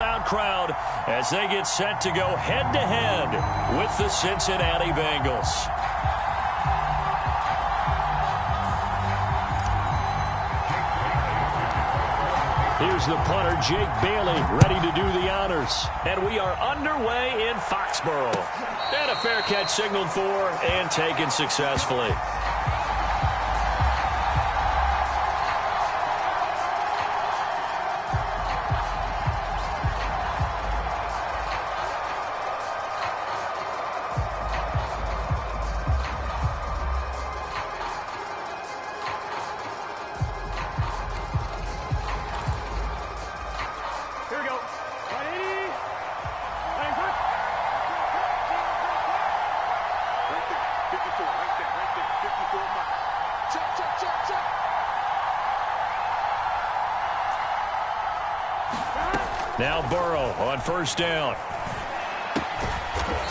Crowd as they get set to go head-to-head with the Cincinnati Bengals. Here's the punter, Jake Bailey, ready to do the honors. And we are underway in Foxborough. And a fair catch signaled for and taken successfully. Now Burrow on first down.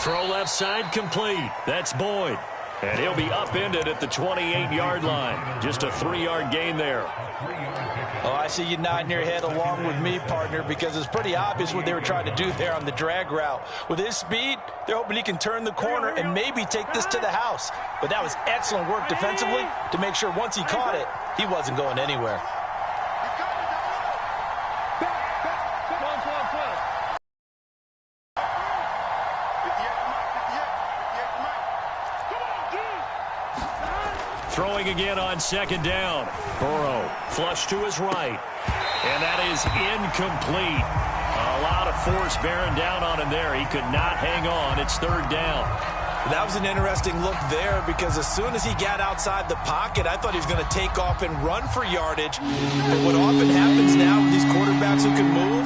Throw left side complete. That's Boyd. And he'll be upended at the 28-yard line. Just a 3-yard gain there. Oh, I see you nodding your head along with me, partner, because it's pretty obvious what they were trying to do there on the drag route. With his speed, they're hoping he can turn the corner and maybe take this to the house. But that was excellent work defensively to make sure once he caught it, he wasn't going anywhere. Throwing again on second down. Burrow flush to his right. And that is incomplete. A lot of force bearing down on him there. He could not hang on. It's third down. That was an interesting look there because as soon as he got outside the pocket, I thought he was going to take off and run for yardage. But what often happens now with these quarterbacks who can move,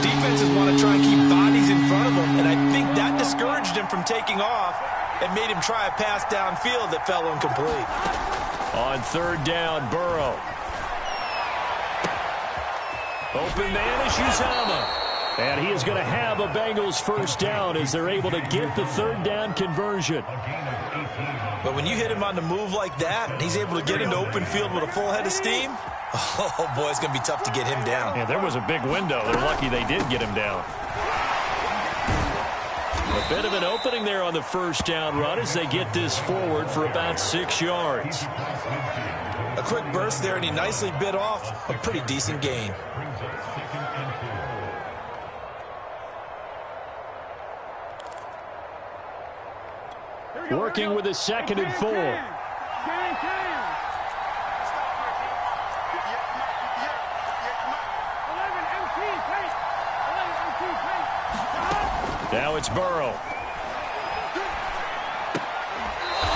defenses want to try and keep bodies in front of them. And I think that discouraged him from taking off and made him try a pass downfield that fell incomplete. On third down, Burrow. Open man is Uzomah. And he is going to have a Bengals first down as they're able to get the third down conversion. But when you hit him on the move like that, and he's able to get into open field with a full head of steam, oh boy, it's going to be tough to get him down. Yeah, there was a big window. They're lucky they did get him down. A bit of an opening there on the first down run as they get this forward for about 6 yards. A quick burst there, and he nicely bit off a pretty decent gain. Working with a 2nd and 4. Now it's Burrow.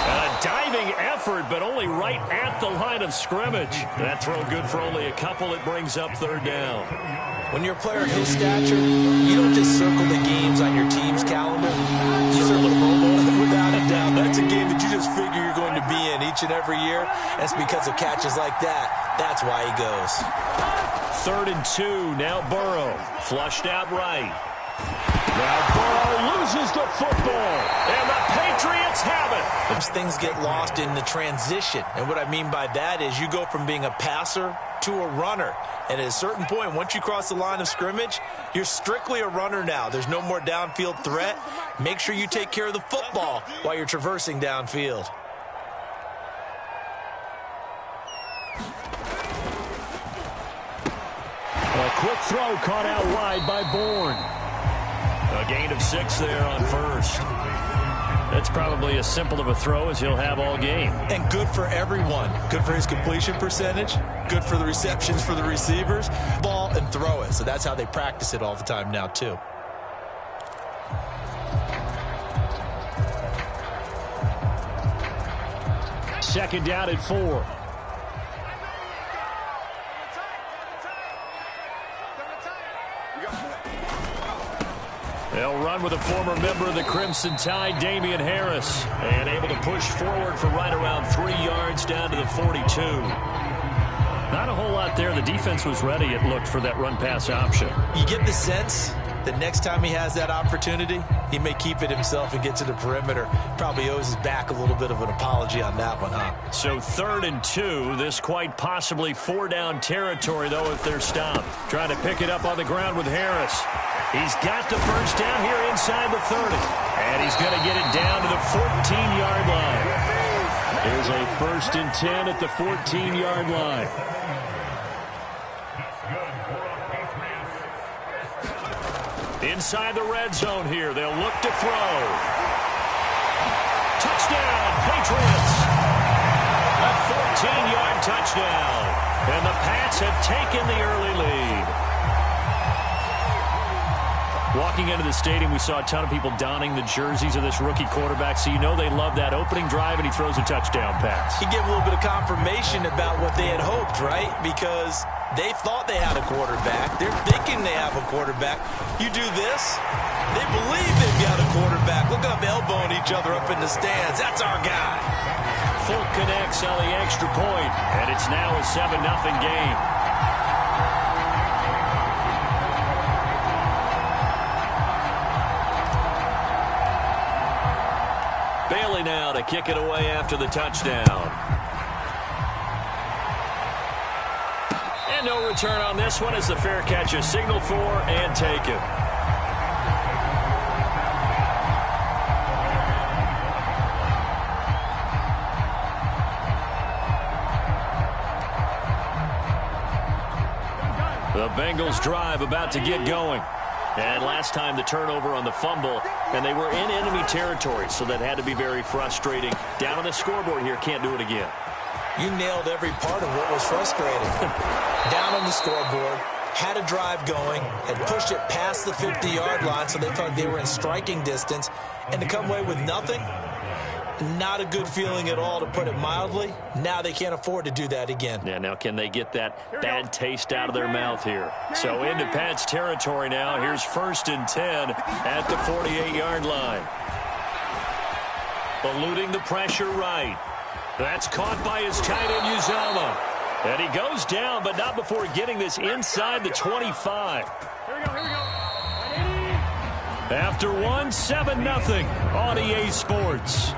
A diving effort, but only right at the line of scrimmage. That throw good for only a couple. It brings up third down. When you're a player of his stature, you don't just circle the games on your team's calendar. You circle the Pro Bowl. Without a doubt, that's a game that you just figure you're going to be in each and every year. That's because of catches like that. That's why he goes. 3rd and 2. Now Burrow. Flushed out right. Now Burrow loses the football. And the Patriots have it. Those things get lost in the transition. And what I mean by that is you go from being a passer to a runner. And at a certain point, once you cross the line of scrimmage, you're strictly a runner now. There's no more downfield threat. Make sure you take care of the football while you're traversing downfield. A quick throw caught out wide by Bourne. A gain of 6 there on first. That's probably as simple of a throw as he'll have all game. And good for everyone. Good for his completion percentage. Good for the receptions for the receivers. Ball and throw it. So that's how they practice it all the time now, too. Second down at 4. They'll run with a former member of the Crimson Tide, Damian Harris, and able to push forward for right around 3 yards down to the 42. Not a whole lot there. The defense was ready, it looked, for that run-pass option. You get the sense that next time he has that opportunity, he may keep it himself and get to the perimeter. Probably owes his back a little bit of an apology on that one, huh? So 3rd and 2. This quite possibly 4-down territory, though, if they're stopped. Trying to pick it up on the ground with Harris. He's got the first down here inside the 30. And he's going to get it down to the 14-yard line. Here's a 1st and 10 at the 14-yard line. Inside the red zone here. They'll look to throw. Touchdown, Patriots. A 14-yard touchdown. And the Pats have taken the early lead. Walking into the stadium, we saw a ton of people donning the jerseys of this rookie quarterback, so you know they love that opening drive, and he throws a touchdown pass. He gave a little bit of confirmation about what they had hoped, right? Because they thought they had a quarterback. They're thinking they have a quarterback. You do this, they believe they've got a quarterback. Look at them elbowing each other up in the stands. That's our guy. Full connects on the extra point, and it's now a 7-0 game. Bailey now to kick it away after the touchdown. And no return on this one as the fair catch is signaled for and taken. The Bengals drive about to get going. And last time the turnover on the fumble, and they were in enemy territory, so that had to be very frustrating. Down on the scoreboard here, can't do it again. You nailed every part of what was frustrating. Down on the scoreboard, had a drive going, had pushed it past the 50-yard line, so they thought they were in striking distance, and to come away with nothing, not a good feeling at all, to put it mildly. Now they can't afford to do that again. Yeah, now can they get that bad taste out of their mouth here? So into Pat's territory now. Here's 1st and 10 at the 48-yard line. Eluding the pressure right. That's caught by his tight end, Uzama. And he goes down, but not before getting this inside the 25. Here we go. After one, 7-0 on EA Sports.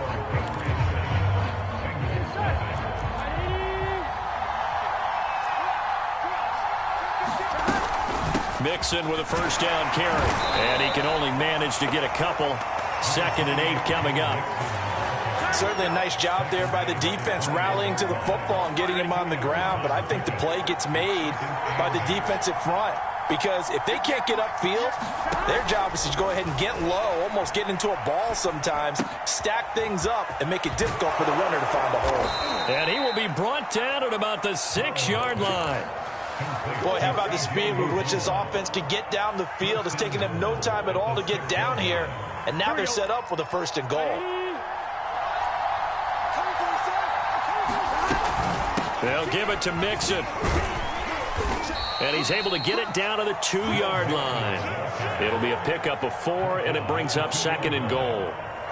Mixon with a first down carry. And he can only manage to get a couple. 2nd and 8 coming up. Certainly a nice job there by the defense rallying to the football and getting him on the ground. But I think the play gets made by the defensive front. Because if they can't get upfield, their job is to go ahead and get low, almost get into a ball sometimes, stack things up, and make it difficult for the runner to find a hole. And he will be brought down at about the 6-yard line. Boy, how about the speed with which this offense can get down the field? It's taking them no time at all to get down here, and now they're set up for the 1st and goal. They'll give it to Mixon. And he's able to get it down to the 2-yard line. It'll be a pickup of 4, and it brings up 2nd and goal.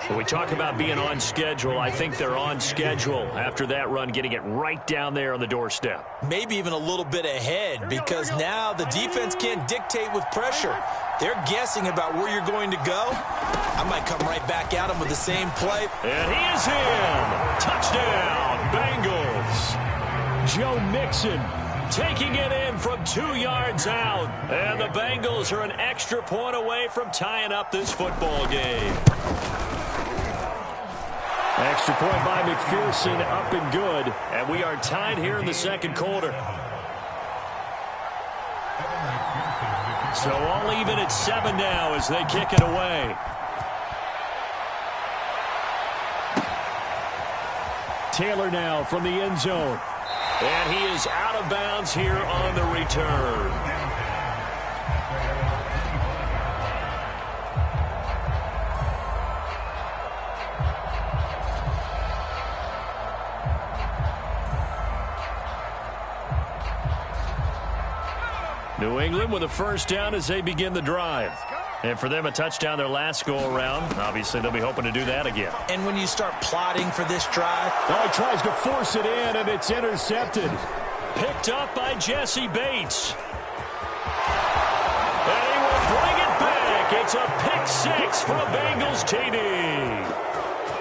When we talk about being on schedule, I think they're on schedule after that run, getting it right down there on the doorstep. Maybe even a little bit ahead, because now the defense can't dictate with pressure. They're guessing about where you're going to go. I might come right back at them with the same play. And he is in. Touchdown, Bengals. Joe Mixon taking it in from 2 yards out. And the Bengals are an extra point away from tying up this football game. Extra point by McPherson, up and good. And we are tied here in the 2nd quarter. So all even at 7 now as they kick it away. Taylor now from the end zone. And he is out of bounds here on the return. New England with a first down as they begin the drive. And for them, a touchdown their last go-around. Obviously, they'll be hoping to do that again. And when you start plotting for this drive... Oh, he tries to force it in, and it's intercepted. Picked up by Jesse Bates. And he will bring it back. It's a pick-6 for a Bengals TD.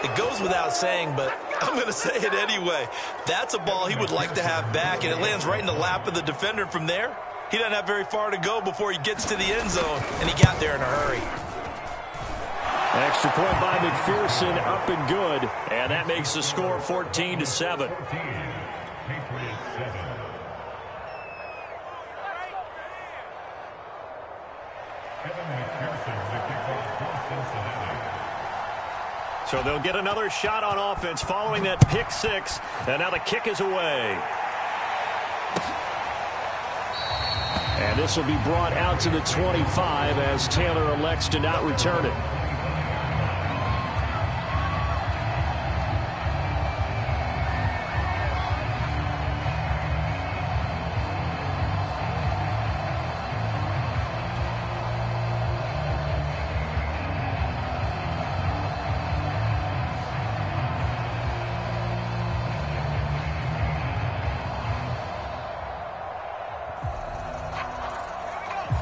It goes without saying, but I'm going to say it anyway. That's a ball he would like to have back, and it lands right in the lap of the defender from there. He doesn't have very far to go before he gets to the end zone, and he got there in a hurry. Extra point by McPherson, up and good. And that makes the score 14-7. So they'll get another shot on offense following that pick six. And now the kick is away. And this will be brought out to the 25 as Taylor elects to not return it.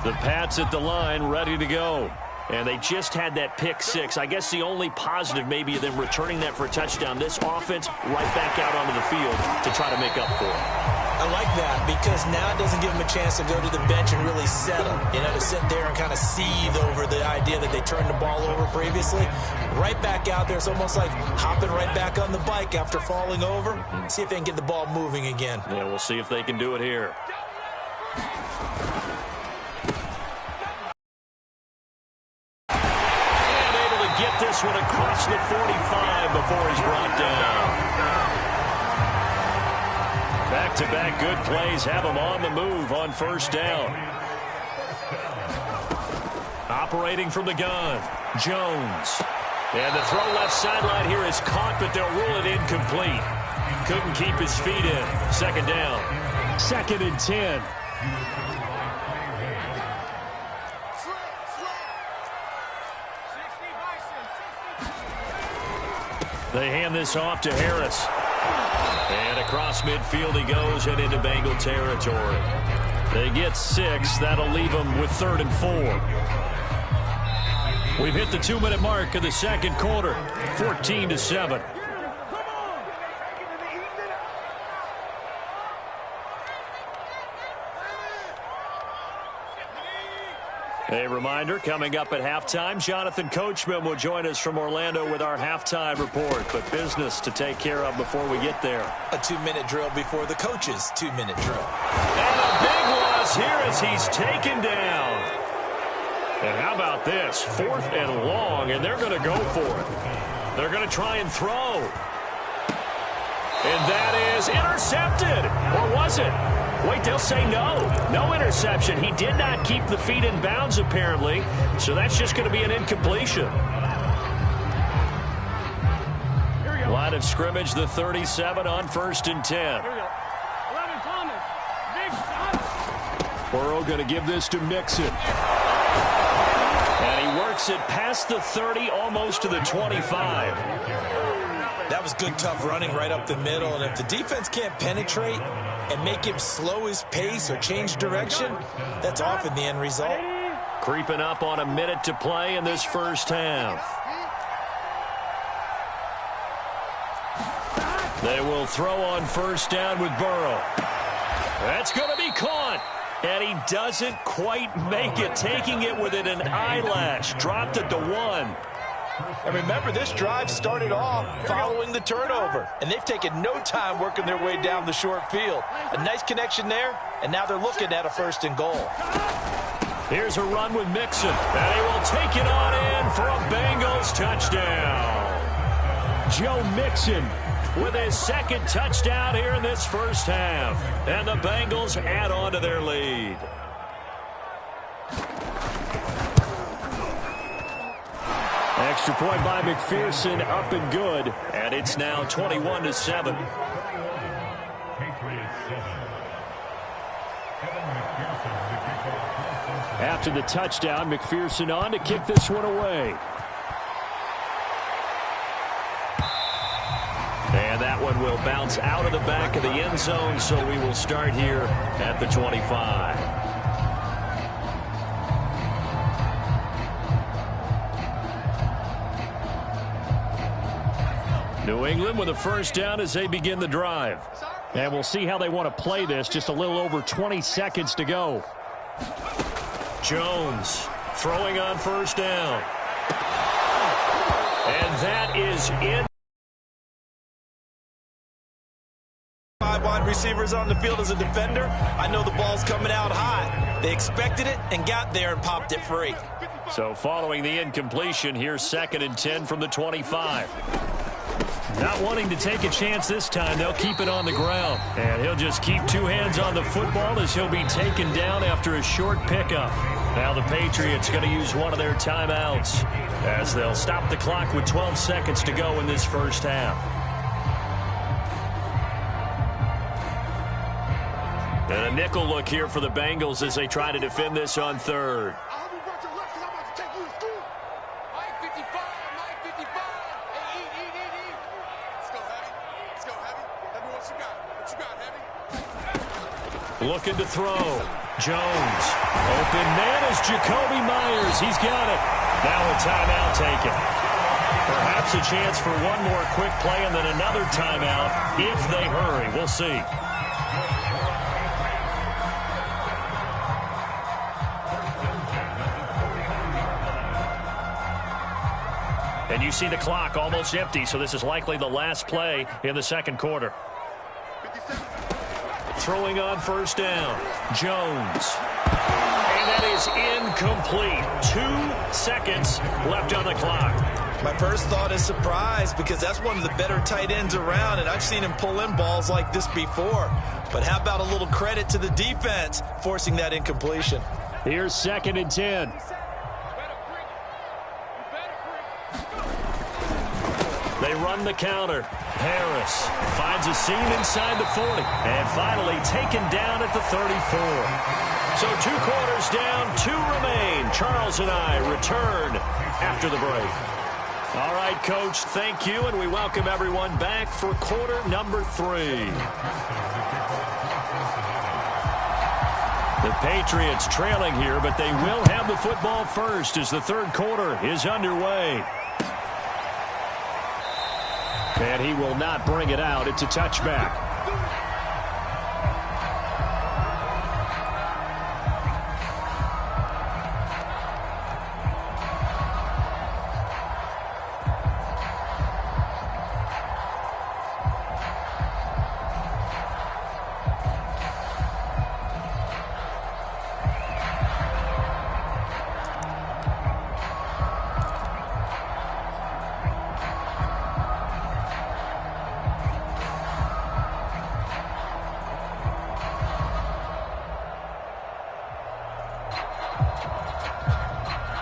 The Pats at the line, ready to go. And they just had that pick six. I guess the only positive maybe of them returning that for a touchdown. This offense right back out onto the field to try to make up for it. I like that because now it doesn't give them a chance to go to the bench and really settle. You know, to sit there and kind of seethe over the idea that they turned the ball over previously. Right back out there. It's almost like hopping right back on the bike after falling over. See if they can get the ball moving again. Yeah, we'll see if they can do it here. This one across the 45 before he's brought down. Back-to-back good plays have him on the move on first down. Operating from the gun, Jones. And the throw left sideline here is caught, but they'll rule it incomplete. Couldn't keep his feet in. Second down. 2nd and 10. They hand this off to Harris. And across midfield he goes and into Bengal territory. They get 6. That'll leave them with 3rd and 4. We've hit the 2-minute mark of the second quarter. 14-7. A reminder, coming up at halftime, Jonathan Coachman will join us from Orlando with our halftime report. But business to take care of before we get there. A 2-minute drill before the coach's 2-minute drill. And a big loss here as he's taken down. And how about this? 4th and long, and they're going to go for it. They're going to try and throw. And that is intercepted. Or was it? Wait, they'll say no. No interception. He did not keep the feet in bounds, apparently. So that's just going to be an incompletion. Line of scrimmage, the 37 on 1st and 10. Burrow going to give this to Mixon. And he works it past the 30, almost to the 25. That was good, tough running right up the middle. And if the defense can't penetrate and make him slow his pace or change direction, that's often the end result. Creeping up on a minute to play in this first half. They will throw on first down with Burrow. That's going to be caught. And he doesn't quite make it, taking it within an eyelash. Dropped at the 1. And remember, this drive started off following the turnover. And they've taken no time working their way down the short field. A nice connection there, and now they're looking at a 1st and goal. Here's a run with Mixon. And he will take it on in for a Bengals touchdown. Joe Mixon with his 2nd touchdown here in this first half. And the Bengals add on to their lead. Extra point by McPherson, up and good. And it's now 21-7. After the touchdown, McPherson on to kick this one away. And that one will bounce out of the back of the end zone, so we will start here at the 25. New England with a first down as they begin the drive. And we'll see how they want to play this. Just a little over 20 seconds to go. Jones throwing on first down. And that is in. 5 wide receivers on the field as a defender. I know the ball's coming out hot. They expected it and got there and popped it free. So following the incompletion, here's 2nd and 10 from the 25. Not wanting to take a chance this time, they'll keep it on the ground. And he'll just keep 2 hands on the football as he'll be taken down after a short pickup. Now the Patriots going to use one of their timeouts as they'll stop the clock with 12 seconds to go in this first half. And a nickel look here for the Bengals as they try to defend this on 3rd. Looking to throw. Jones. Open man is Jacoby Myers. He's got it. Now a timeout taken. Perhaps a chance for one more quick play and then another timeout if they hurry. We'll see. And you see the clock almost empty, so this is likely the last play in the second quarter. Throwing on first down. Jones. And that is incomplete. 2 seconds left on the clock. My first thought is surprise because that's one of the better tight ends around, and I've seen him pull in balls like this before. But how about a little credit to the defense forcing that incompletion? Here's 2nd and 10. They run the counter. Harris finds a seam inside the 40. And finally taken down at the 34. So 2 quarters down, 2 remain. Charles and I return after the break. All right, Coach, thank you. And we welcome everyone back for quarter number 3. The Patriots trailing here, but they will have the football first as the third quarter is underway. And he will not bring it out. It's a touchback.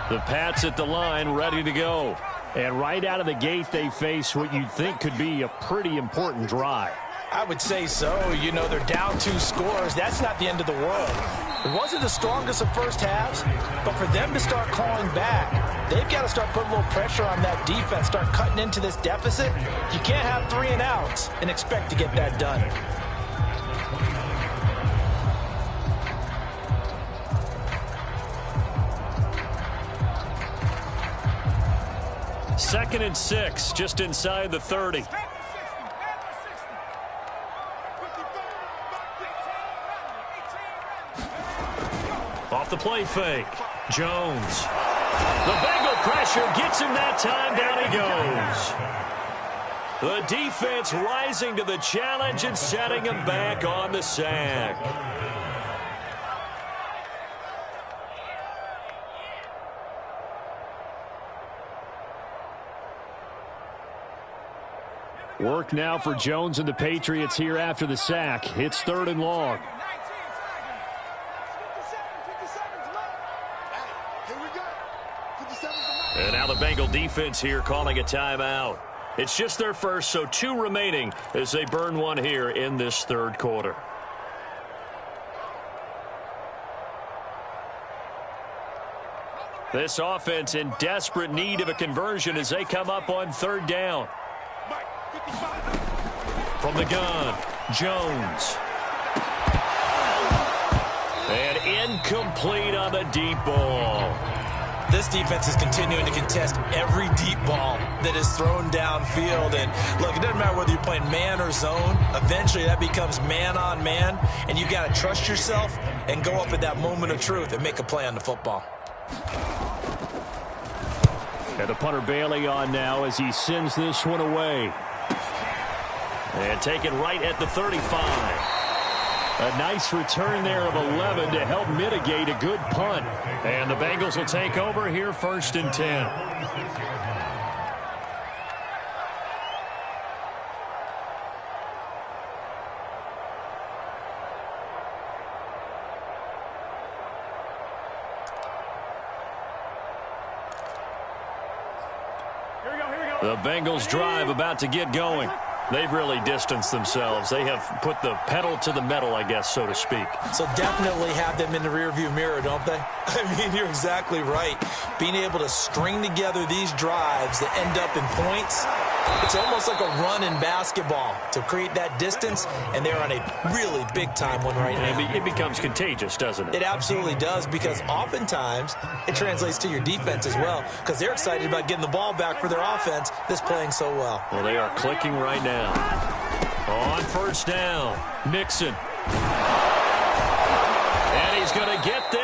The Pats at the line, ready to go. And right out of the gate, they face what you'd think could be a pretty important drive. I would say so. You know, they're down 2 scores. That's not the end of the world. It wasn't the strongest of first halves, but for them to start clawing back, they've got to start putting a little pressure on that defense, start cutting into this deficit. You can't have 3 and outs and expect to get that done. Second and 6, just inside the 30. Off the play fake. Jones. The Bengal pressure gets him that time. Down he goes. The defense rising to the challenge and setting him back on the sack. Work now for Jones and the Patriots here after the sack. It's 3rd and long. And now the Bengal defense here calling a timeout. It's just their first, so 2 remaining as they burn one here in this third quarter. This offense in desperate need of a conversion as they come up on 3rd down. From the gun, Jones. And incomplete on the deep ball. This defense is continuing to contest every deep ball that is thrown downfield. And look, it doesn't matter whether you're playing man or zone. Eventually that becomes man on man, and you've got to trust yourself and go up at that moment of truth and make a play on the football. And the punter Bailey on now as he sends this one away. And taken right at the 35. A nice return there of 11 to help mitigate a good punt. And the Bengals will take over here 1st and 10. The Bengals drive about to get going. They've really distanced themselves. They have put the pedal to the metal, I guess, so to speak. So definitely have them in the rearview mirror, don't they? I mean, you're exactly right. Being able to string together these drives that end up in points, it's almost like a run in basketball to create that distance, and they're on a really big-time one right now. It becomes contagious, doesn't it? It absolutely does, because oftentimes it translates to your defense as well, because they're excited about getting the ball back for their offense that's playing so well. Well, they are clicking right now. On 1st down, Mixon. And he's going to get this